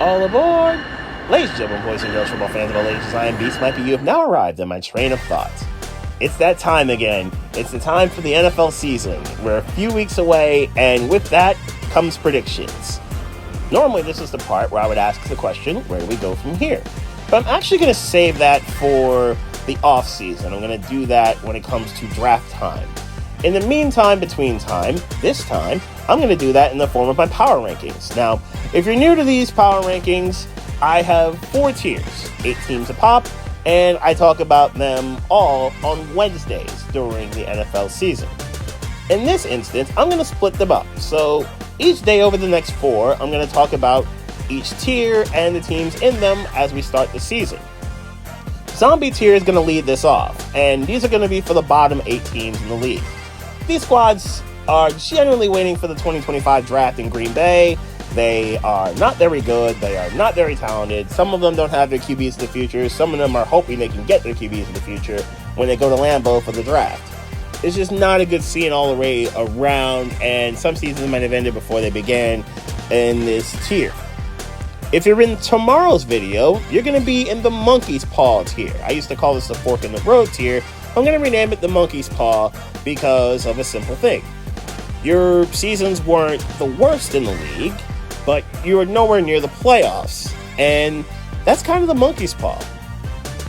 All aboard! Ladies and gentlemen, boys and girls, football fans of all ages, I am Beast Mike, and you have now arrived at my train of thought. It's that time again. It's the time for the NFL season. We're a few weeks away, and with that comes predictions. Normally, this is the part where I would ask the question, where do we go from here? But I'm actually going to save that for the off season. I'm going to do that when it comes to draft time. In the meantime, between time, this time, I'm going to do that in the form of my power rankings. Now, if you're new to these power rankings, I have 4 tiers, 8 teams a pop, and I talk about them all on Wednesdays during the NFL season. In this instance, I'm going to split them up. So each day over the next 4, I'm going to talk about each tier and the teams in them as we start the season. Zombie tier is going to lead this off, and these are going to be for the bottom 8 teams in the league. These squads are generally waiting for the 2025 draft in Green Bay. They are not very good. They are not very talented. Some of them don't have their QBs in the future. Some of them are hoping they can get their QBs in the future when they go to Lambeau for the draft. It's just not a good seeing all the way around, and some seasons might have ended before they began in this tier. If you're in tomorrow's video, you're going to be in the monkey's paw tier. I used to call this the fork in the road tier. I'm going to rename it the monkey's paw because of a simple thing. Your seasons weren't the worst in the league, but you were nowhere near the playoffs, and that's kind of the monkey's paw.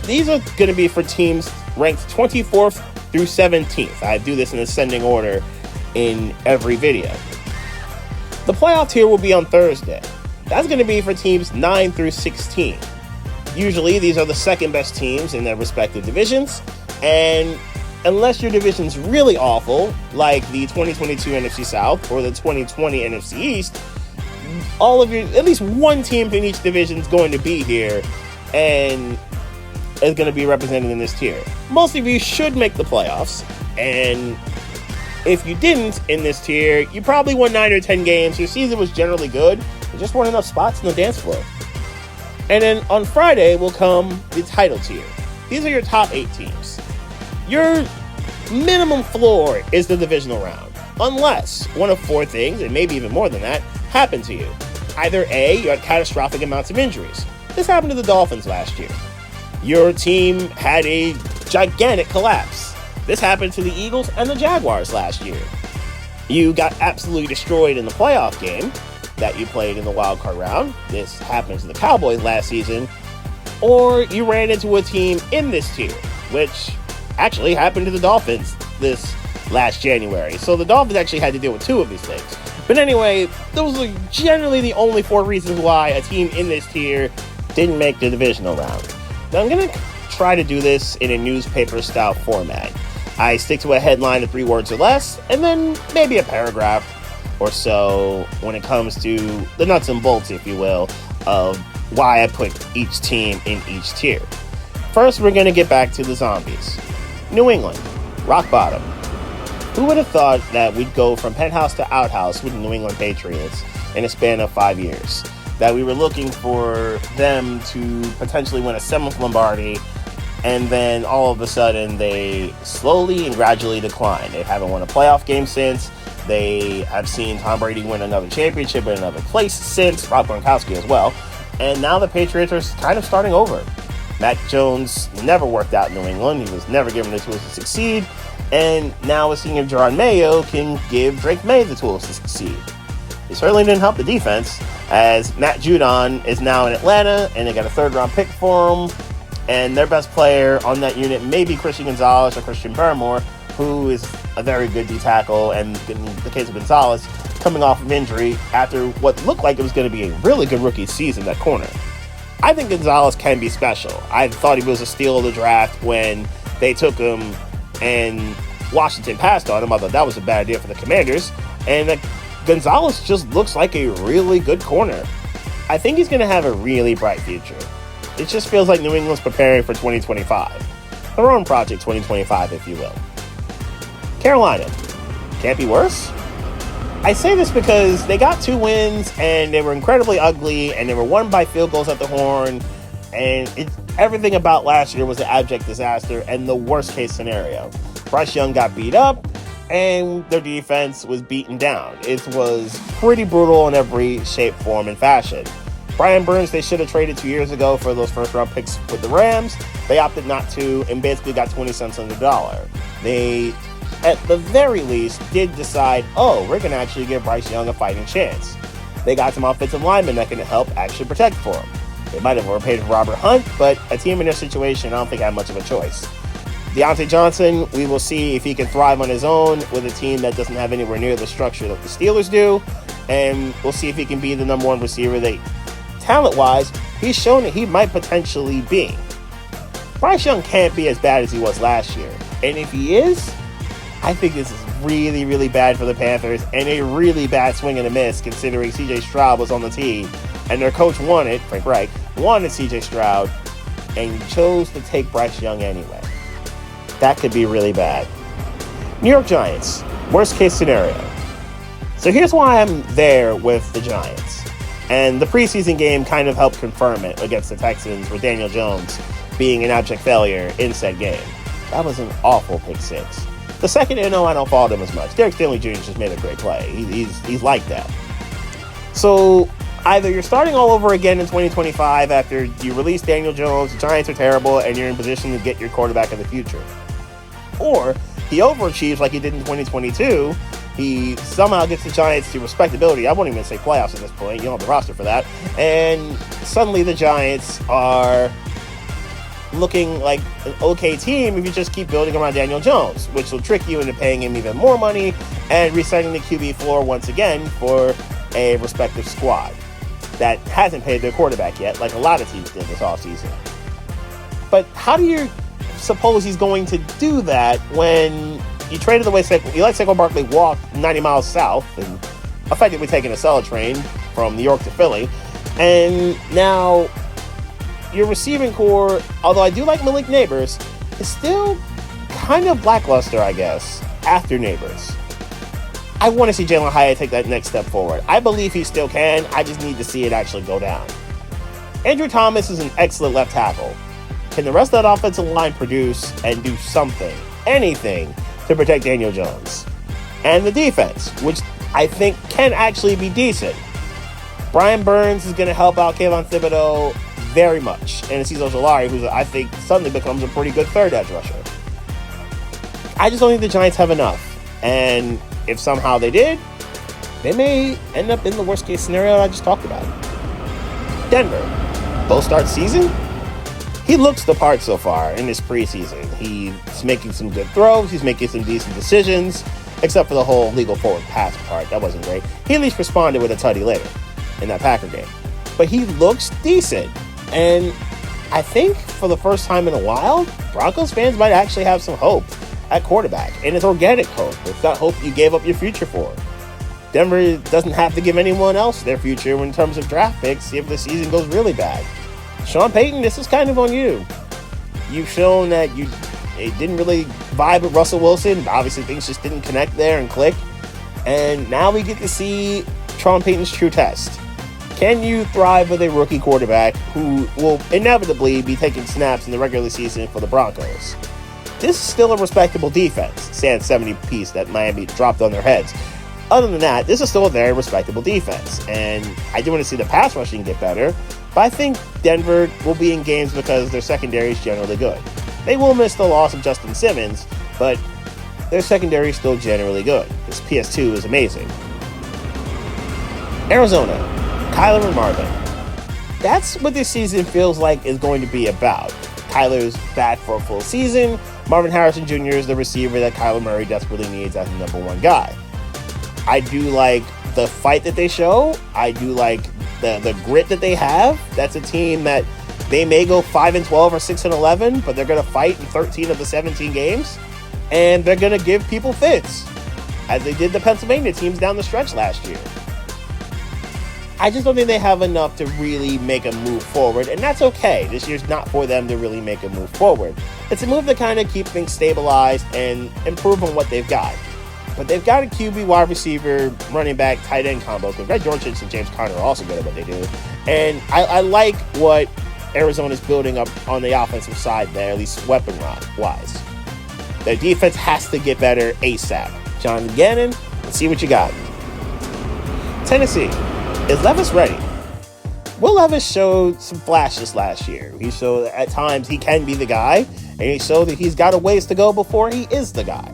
These are going to be for teams ranked 24th through 17th. I do this in ascending order in every video. The playoff tier will be on Thursday. That's going to be for teams 9 through 16. Usually, these are the second best teams in their respective divisions, and unless your division's really awful, like the 2022 NFC South or the 2020 NFC East, at least one team in each division is going to be here and is going to be represented in this tier. Most of you should make the playoffs, and if you didn't in this tier, you probably won 9 or 10 games. Your season was generally good. There just weren't enough spots in the dance floor. And then on Friday will come the title tier. These are your top 8 teams. Your minimum floor is the divisional round, unless one of 4 things, and maybe even more than that, happen to you. Either A, you had catastrophic amounts of injuries. This happened to the Dolphins last year. Your team had a gigantic collapse. This happened to the Eagles and the Jaguars last year. You got absolutely destroyed in the playoff game that you played in the wild card round. This happened to the Cowboys last season. Or you ran into a team in this tier, which actually happened to the Dolphins this last January. So the Dolphins actually had to deal with 2 of these things. But anyway, those are generally the only 4 reasons why a team in this tier didn't make the divisional round. Now I'm going to try to do this in a newspaper-style format. I stick to a headline of 3 words or less, and then maybe a paragraph or so when it comes to the nuts and bolts, if you will, of why I put each team in each tier. First, we're going to get back to the zombies. New England, rock bottom. Who would have thought that we'd go from penthouse to outhouse with the New England Patriots in a span of 5 years? That we were looking for them to potentially win a 7th Lombardi, and then all of a sudden they slowly and gradually decline. They haven't won a playoff game since. They have seen Tom Brady win another championship in another place since, Rob Gronkowski as well. And now the Patriots are kind of starting over. Mac Jones never worked out in New England. He was never given the tools to succeed. And now a senior Jerod Mayo can give Drake May the tools to succeed. It certainly didn't help the defense, as Matt Judon is now in Atlanta, and they got a 3rd-round pick for him. And their best player on that unit may be Christian Gonzalez or Christian Barmore, who is a very good D-tackle, and in the case of Gonzalez, coming off of injury after what looked like it was going to be a really good rookie season at corner. I think Gonzalez can be special. I thought he was a steal of the draft when they took him and Washington passed on him. I thought that was a bad idea for the Commanders. And Gonzalez just looks like a really good corner. I think he's going to have a really bright future. It just feels like New England's preparing for 2025. Their own project 2025, if you will. Carolina. Can't be worse? I say this because they got 2 wins, and they were incredibly ugly, and they were won by field goals at the horn, and everything about last year was an abject disaster and the worst case scenario. Bryce Young got beat up, and their defense was beaten down. It was pretty brutal in every shape, form, and fashion. Brian Burns, they should have traded 2 years ago for those first-round picks with the Rams. They opted not to and basically got 20 cents on the dollar. They, at the very least, did decide, we're going to actually give Bryce Young a fighting chance. They got some offensive linemen that can help actually protect for him. They might have overpaid for Robert Hunt, but a team in this situation, I don't think had much of a choice. Deontay Johnson, we will see if he can thrive on his own with a team that doesn't have anywhere near the structure that the Steelers do, and we'll see if he can be the number one receiver that, talent-wise, he's shown that he might potentially be. Bryce Young can't be as bad as he was last year, and if he is, I think this is really, really bad for the Panthers and a really bad swing and a miss considering C.J. Stroud was on the team and their coach wanted, Frank Reich, wanted C.J. Stroud and chose to take Bryce Young anyway. That could be really bad. New York Giants, worst case scenario. So here's why I'm there with the Giants. And the preseason game kind of helped confirm it against the Texans with Daniel Jones being an abject failure in said game. That was an awful pick six. The second, I don't fault him as much. Derek Stingley Jr. just made a great play. He's like that. So either you're starting all over again in 2025 after you release Daniel Jones, the Giants are terrible, and you're in position to get your quarterback of the future. Or he overachieves like he did in 2022. He somehow gets the Giants to respectability. I won't even say playoffs at this point. You don't have the roster for that. And suddenly the Giants are looking like an okay team if you just keep building around Daniel Jones, which will trick you into paying him even more money and resetting the QB floor once again for a respective squad that hasn't paid their quarterback yet, like a lot of teams did this offseason. But how do you suppose he's going to do that when you traded away you let Saquon Barkley walk 90 miles south and effectively taking a Acela train from New York to Philly, and now your receiving core, although I do like Malik Neighbors, is still kind of lackluster, I guess, after Neighbors. I want to see Jalen Hyatt take that next step forward. I believe he still can. I just need to see it actually go down. Andrew Thomas is an excellent left tackle. Can the rest of that offensive line produce and do something, anything, to protect Daniel Jones? And the defense, which I think can actually be decent. Brian Burns is going to help out Kayvon Thibodeau very much. And Azeez Ojulari, who I think suddenly becomes a pretty good third edge rusher. I just don't think the Giants have enough. And if somehow they did, they may end up in the worst case scenario I just talked about. Denver, both start season. He looks the part so far in this preseason. He's making some good throws. He's making some decent decisions, except for the whole legal forward pass part. That wasn't great. He at least responded with a tutty later in that Packer game. But he looks decent. And I think for the first time in a while, Broncos fans might actually have some hope at quarterback. And it's organic hope. It's not hope you gave up your future for. Denver doesn't have to give anyone else their future in terms of draft picks if the season goes really bad. Sean Payton, this is kind of on you. You've shown that it didn't really vibe with Russell Wilson. Obviously, things just didn't connect there and click. And now we get to see Sean Payton's true test. Can you thrive with a rookie quarterback who will inevitably be taking snaps in the regular season for the Broncos? This is still a respectable defense, sans 70 piece that Miami dropped on their heads. Other than that, this is still a very respectable defense. And I do want to see the pass rushing get better, but I think Denver will be in games because their secondary is generally good. They will miss the loss of Justin Simmons, but their secondary is still generally good. This PS2 is amazing. Arizona, Kyler and Marvin. That's what this season feels like is going to be about. Kyler's back for a full season. Marvin Harrison Jr. is the receiver that Kyler Murray desperately needs as the number one guy. I do like the fight that they show. I do like the grit that they have. That's a team that they may go 5-12 or 6-11, but they're going to fight in 13 of the 17 games, and they're going to give people fits, as they did the Pennsylvania teams down the stretch last year. I just don't think they have enough to really make a move forward, and that's okay. This year's not for them to really make a move forward. It's a move to kind of keep things stabilized and improve on what they've got. But they've got a QB, wide receiver, running back, tight end combo, because Red George and James Conner are also good at what they do. And I like what Arizona's building up on the offensive side there, at least weapon-wise. Their defense has to get better ASAP. John Gannon, let's see what you got. Tennessee. Is Levis ready? Will Levis showed some flashes last year. He showed that at times he can be the guy, and he showed that he's got a ways to go before he is the guy.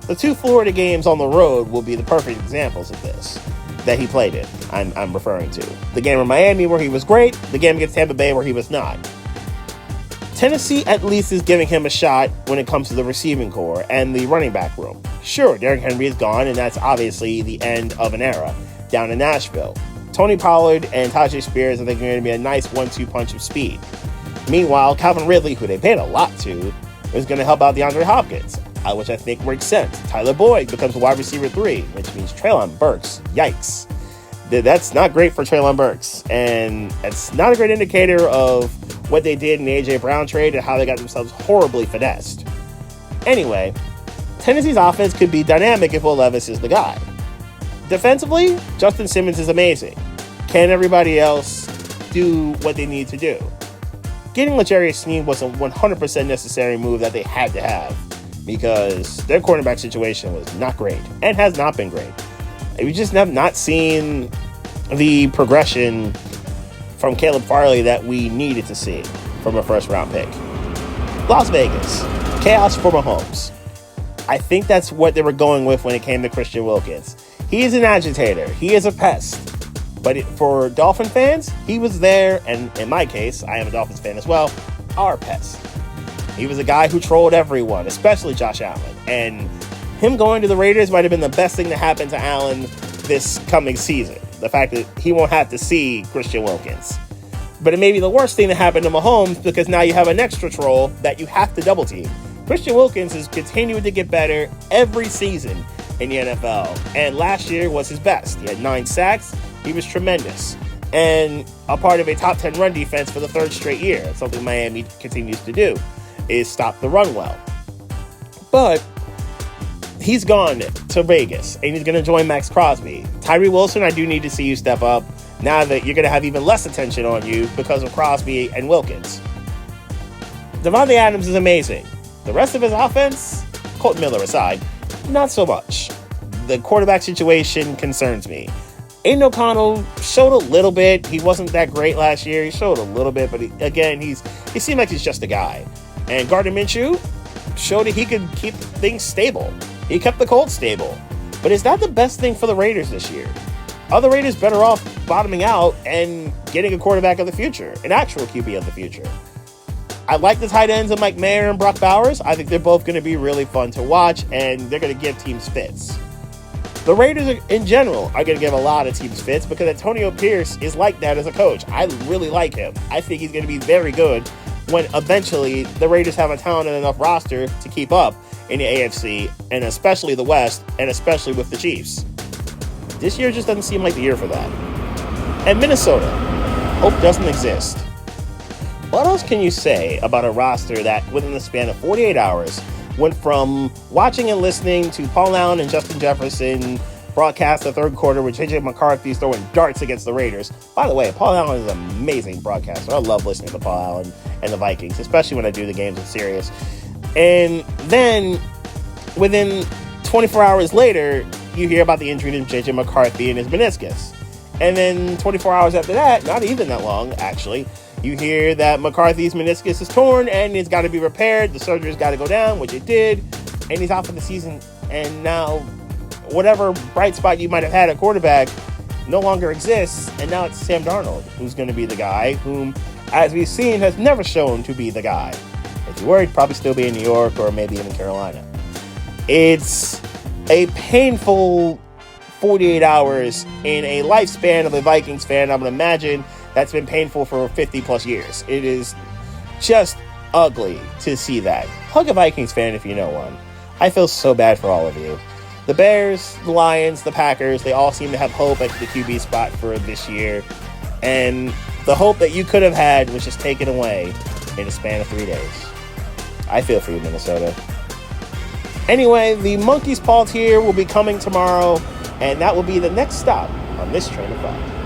The 2 Florida games on the road will be the perfect examples of this that he played in, I'm referring to. The game in Miami where he was great, the game against Tampa Bay where he was not. Tennessee at least is giving him a shot when it comes to the receiving core and the running back room. Sure, Derrick Henry is gone, and that's obviously the end of an era down in Nashville. Tony Pollard and Tyjae Spears, I think, are going to be a nice 1-2 punch of speed. Meanwhile, Calvin Ridley, who they paid a lot to, is going to help out DeAndre Hopkins, which I think makes sense. Tyler Boyd becomes wide receiver 3, which means Treylon Burks. Yikes. That's not great for Treylon Burks, and it's not a great indicator of what they did in the A.J. Brown trade and how they got themselves horribly finessed. Anyway, Tennessee's offense could be dynamic if Will Levis is the guy. Defensively, Justin Simmons is amazing. Can everybody else do what they need to do? Getting L'Jarius Sneed was a 100% necessary move that they had to have because their quarterback situation was not great and has not been great. We just have not seen the progression from Caleb Farley that we needed to see from a first-round pick. Las Vegas, chaos for Mahomes. I think that's what they were going with when it came to Christian Wilkins. He is an agitator. He is a pest. But for Dolphin fans, he was there, and in my case, I am a Dolphins fan as well, our pest. He was a guy who trolled everyone, especially Josh Allen. And him going to the Raiders might have been the best thing to happen to Allen this coming season. The fact that he won't have to see Christian Wilkins. But it may be the worst thing to happen to Mahomes because now you have an extra troll that you have to double team. Christian Wilkins is continuing to get better every season in the NFL. And last year was his best. He had 9 sacks. He was tremendous. And a part of a top 10 run defense for the 3rd straight year. It's something Miami continues to do, is stop the run well. But he's gone to Vegas, and he's going to join Max Crosby. Tyree Wilson, I do need to see you step up now that you're going to have even less attention on you because of Crosby and Wilkins. Davante Adams is amazing. The rest of his offense, Colton Miller aside, not so much. The quarterback situation concerns me. Aiden O'Connell showed a little bit. He wasn't that great last year. He showed a little bit, but he seemed like he's just a guy. And Gardner Minshew showed that he could keep things stable. He kept the Colts stable. But is that the best thing for the Raiders this year? Are the Raiders better off bottoming out and getting a quarterback of the future, an actual QB of the future? I like the tight ends of Mike Mayer and Brock Bowers. I think they're both going to be really fun to watch, and they're going to give teams fits. The Raiders, in general, are going to give a lot of teams fits because Antonio Pierce is like that as a coach. I really like him. I think he's going to be very good when eventually the Raiders have a talented enough roster to keep up in the AFC, and especially the West, and especially with the Chiefs. This year just doesn't seem like the year for that. And Minnesota, hope doesn't exist. What else can you say about a roster that, within the span of 48 hours, went from watching and listening to Paul Allen and Justin Jefferson broadcast the 3rd quarter with J.J. McCarthy throwing darts against the Raiders? By the way, Paul Allen is an amazing broadcaster. I love listening to Paul Allen and the Vikings, especially when I do the games with Sirius. And then, within 24 hours later, you hear about the injury to J.J. McCarthy and his meniscus. And then 24 hours after that, not even that long, actually, you hear that McCarthy's meniscus is torn and it's got to be repaired. The surgery's got to go down, which it did. And he's out for the season. And now, whatever bright spot you might have had at quarterback no longer exists. And now it's Sam Darnold, who's going to be the guy whom, as we've seen, has never shown to be the guy. If you were, he'd probably still be in New York or maybe even Carolina. It's a painful 48 hours in a lifespan of a Vikings fan. I would imagine that's been painful for 50 plus years. It is just ugly to see that. Hug a Vikings fan if you know one. I feel so bad for all of you. The Bears, the Lions, the Packers, they all seem to have hope at the QB spot for this year. And the hope that you could have had was just taken away in a span of 3 days. I feel for you, Minnesota. Anyway, the Monkey's Paw tier will be coming tomorrow, and that will be the next stop on this train of thought.